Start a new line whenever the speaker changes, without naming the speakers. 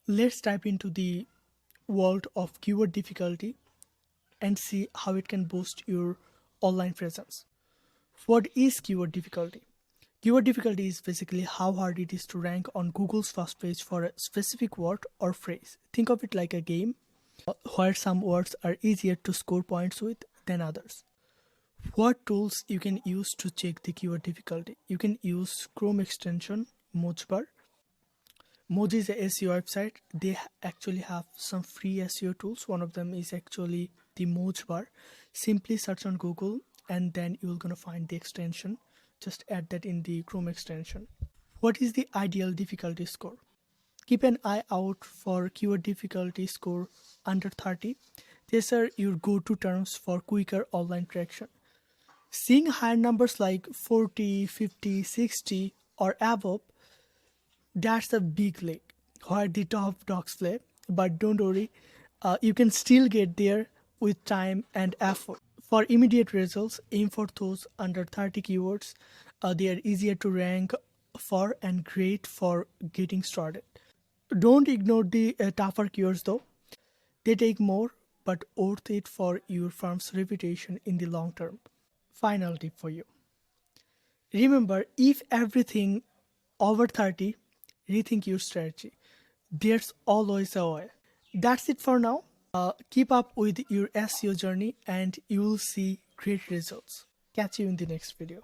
Let's dive into the world of keyword difficulty and see how it can boost your online presence. What is keyword difficulty? Keyword difficulty is basically how hard it is to rank on Google's first page for a specific word or phrase. Think of it like a game where some words are easier to score points with than others. What tools you can use to check the keyword difficulty? You can use Chrome extension Mozbar. Moz is a SEO website. They actually have some free SEO tools. One of them is actually the Mozbar. Simply search on Google and then you're gonna find the extension. Just add that in the Chrome extension. What is the ideal difficulty score? Keep an eye out for keyword difficulty score under 30. These are your go-to terms for quicker online traction. Seeing higher numbers like 40, 50, 60 or above, that's a big league where the top dogs play. But don't worry, you can still get there with time and effort. For immediate results, aim for those under 30 keywords. They are easier to rank for and great for getting started. Don't ignore the tougher keywords though. They take more, but worth it for your firm's reputation in the long term. Final tip for you. Remember, if everything over 30, rethink your strategy. There's always a way. That's it for now. Keep up with your SEO journey and you will see great results. Catch you in the next video.